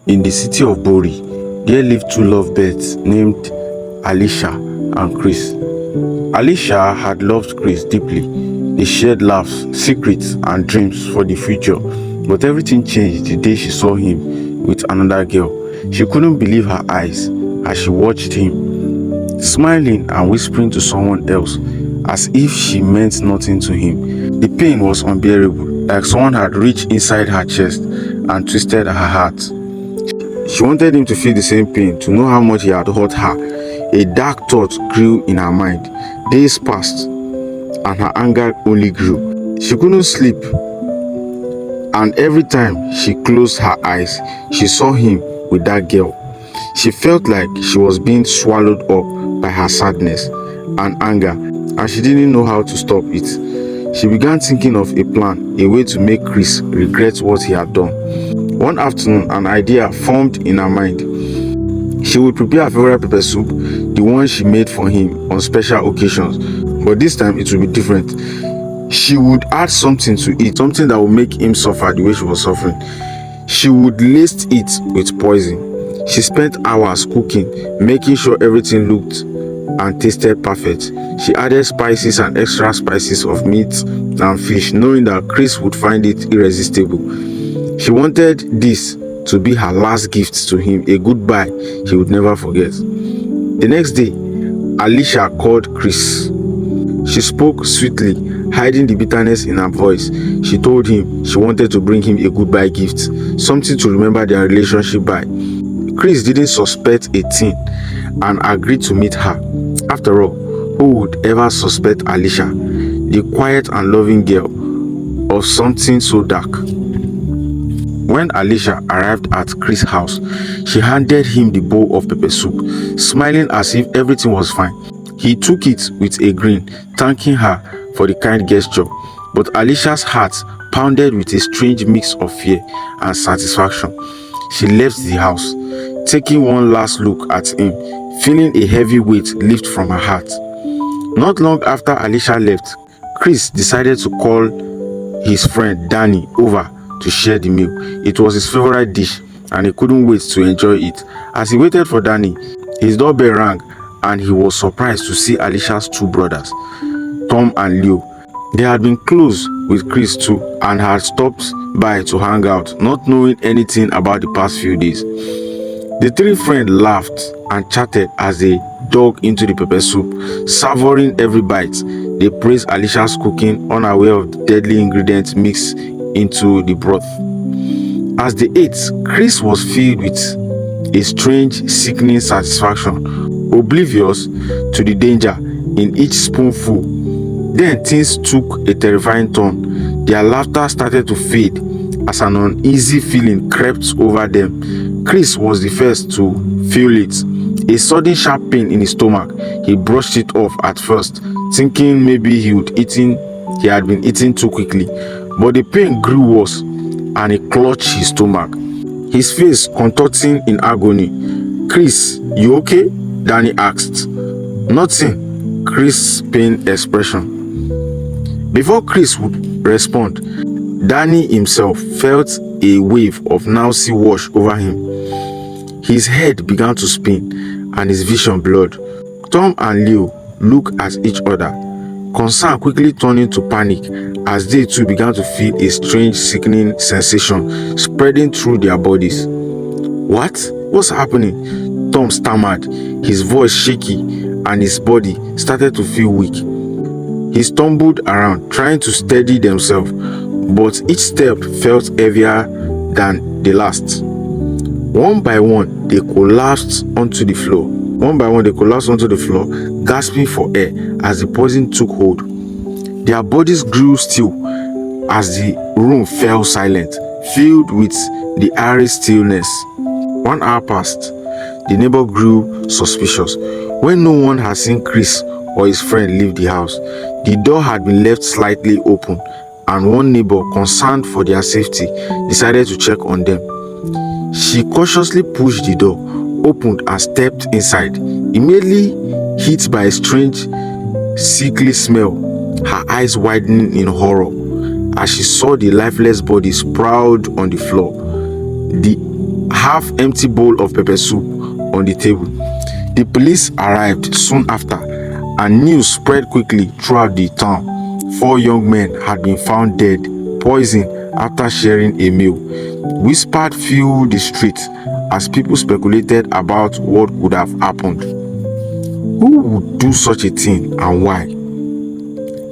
In the city of Bori, there lived two lovebirds named Alisha and Chris. Alisha had loved Chris deeply. They shared laughs, secrets, and dreams for the future. But everything changed the day she saw him with another girl. She couldn't believe her eyes as she watched him, smiling and whispering to someone else as if she meant nothing to him. The pain was unbearable, like someone had reached inside her chest and twisted her heart. She wanted him to feel the same pain, to know how much he had hurt her. A dark thought grew in her mind. Days passed, and her anger only grew. She couldn't sleep, and every time she closed her eyes, she saw him with that girl. She felt like she was being swallowed up by her sadness and anger, and she didn't know how to stop it. She began thinking of a plan, a way to make Chris regret what he had done. One afternoon, an idea formed in her mind. She would prepare her favorite pepper soup, the one she made for him on special occasions, but this time it would be different. She would add something to it, something that would make him suffer the way she was suffering. She would lace it with poison. She spent hours cooking, making sure everything looked and tasted perfect. She added spices and extra spices of meat and fish, knowing that Chris would find it irresistible. She wanted this to be her last gift to him, a goodbye he would never forget. The next day, Alisha called Chris. She spoke sweetly, hiding the bitterness in her voice. She told him she wanted to bring him a goodbye gift, something to remember their relationship by. Chris didn't suspect a thing and agreed to meet her. After all, who would ever suspect Alisha, the quiet and loving girl, of something so dark? When Alisha arrived at Chris' house, she handed him the bowl of pepper soup, smiling as if everything was fine. He took it with a grin, thanking her for the kind gesture, but Alisha's heart pounded with a strange mix of fear and satisfaction. She left the house, taking one last look at him, feeling a heavy weight lift from her heart. Not long after Alisha left, Chris decided to call his friend Danny over to share the meal. It was his favorite dish, and he couldn't wait to enjoy it. As he waited for Danny, his doorbell rang, and he was surprised to see Alisha's two brothers, Tom and Leo. They had been close with Chris too, and had stopped by to hang out, not knowing anything about the past few days. The three friends laughed and chatted as they dug into the pepper soup, savoring every bite. They praised Alisha's cooking, unaware of the deadly ingredients mixed into the broth. As they ate, Chris was filled with a strange, sickening satisfaction, oblivious to the danger in each spoonful. Then things took a terrifying turn. Their laughter started to fade as an uneasy feeling crept over them. Chris was the first to feel it. A sudden sharp pain in his stomach. He brushed it off at first, thinking maybe he had been eating too quickly. But the pain grew worse, and he clutched his stomach, his face contorting in agony. "Chris, you okay?" Danny asked. "Nothing," Chris' pain expression. Before Chris would respond, Danny himself felt a wave of nausea wash over him. His head began to spin, and his vision blurred. Tom and Leo looked at each other, concern quickly turning to panic as they too began to feel a strange, sickening sensation spreading through their bodies. What's happening?" Tom stammered, his voice shaky, and his body started to feel weak. He stumbled around, trying to steady themselves, but each step felt heavier than the last. One by one, they collapsed onto the floor. Gasping for air as the poison took hold. Their bodies grew still as the room fell silent, filled with the eerie stillness. 1 hour passed. The neighbor grew suspicious. When no one had seen Chris or his friend leave the house, the door had been left slightly open, and one neighbor, concerned for their safety, decided to check on them. She cautiously pushed the door, opened, and stepped inside, immediately hit by a strange, sickly smell, her eyes widening in horror as she saw the lifeless body sprawled on the floor. The half-empty bowl of pepper soup on the table. The police arrived soon after, and news spread quickly throughout the town. 4 young men had been found dead, poisoned after sharing a meal. Whispered filled the streets as people speculated about what could have happened. Who would do such a thing and why?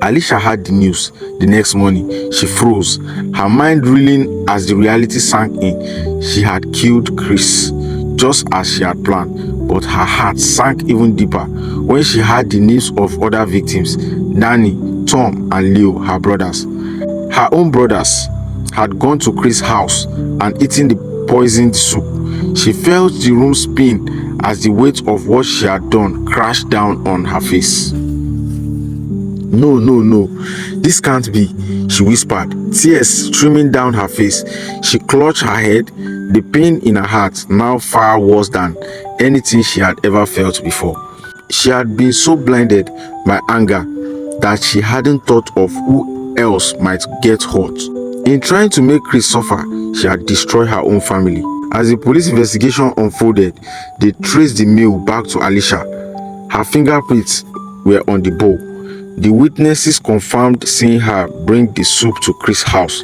Alisha heard the news the next morning. She froze, her mind reeling as the reality sank in. She had killed Chris, just as she had planned, but her heart sank even deeper when she heard the names of other victims: Danny, Tom, and Leo, her brothers. Her own brothers had gone to Chris' house and eaten the poisoned soup. She felt the room spin as the weight of what she had done crashed down on her face. No, no, no, this can't be, she whispered, tears streaming down her face. She clutched her head, the pain in her heart now far worse than anything she had ever felt before. She had been so blinded by anger that she hadn't thought of who else might get hurt. In trying to make Chris suffer, she had destroyed her own family. As the police investigation unfolded, they traced the meal back to Alisha. Her fingerprints were on the bowl. The witnesses confirmed seeing her bring the soup to Chris' house.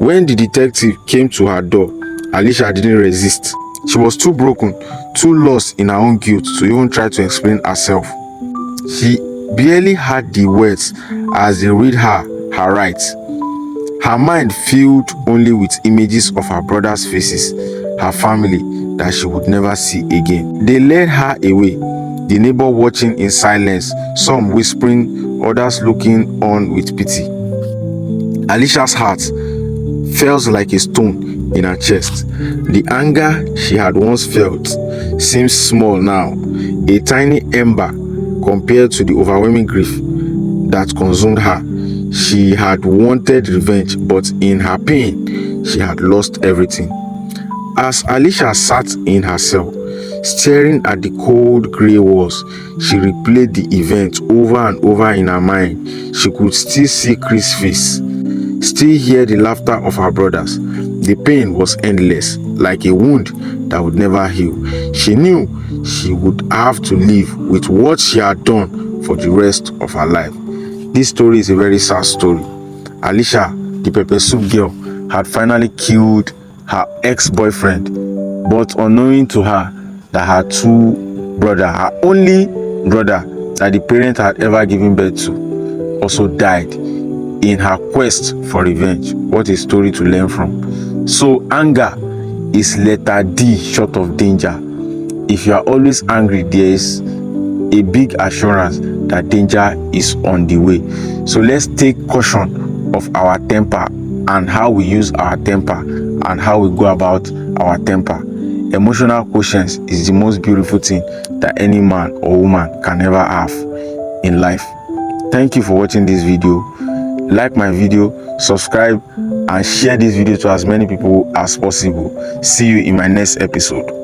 When the detective came to her door, Alisha didn't resist. She was too broken, too lost in her own guilt to even try to explain herself. She barely had the words as they read her rights. Her mind filled only with images of her brothers' faces, her family that she would never see again. They led her away, the neighbor watching in silence, some whispering, others looking on with pity. Alisha's heart felt like a stone in her chest. The anger she had once felt seemed small now, a tiny ember compared to the overwhelming grief that consumed her. She had wanted revenge, but in her pain, she had lost everything. As Alisha sat in her cell, staring at the cold grey walls, she replayed the event over and over in her mind. She could still see Chris' face, still hear the laughter of her brothers. The pain was endless, like a wound that would never heal. She knew she would have to live with what she had done for the rest of her life. This story is a very sad story. Alisha, the pepper soup girl, had finally killed her ex-boyfriend, but unknowing to her that her her only brother that the parent had ever given birth to, also died in her quest for revenge. What a story to learn from. So anger is letter D short of danger. If you are always angry, there is a big assurance that danger is on the way. So let's take caution of our temper and how we use our temper and how we go about our temper. Emotional quotient is the most beautiful thing that any man or woman can ever have in life. Thank you for watching this video. Like my video, subscribe, and share this video to as many people as possible. See you in my next episode.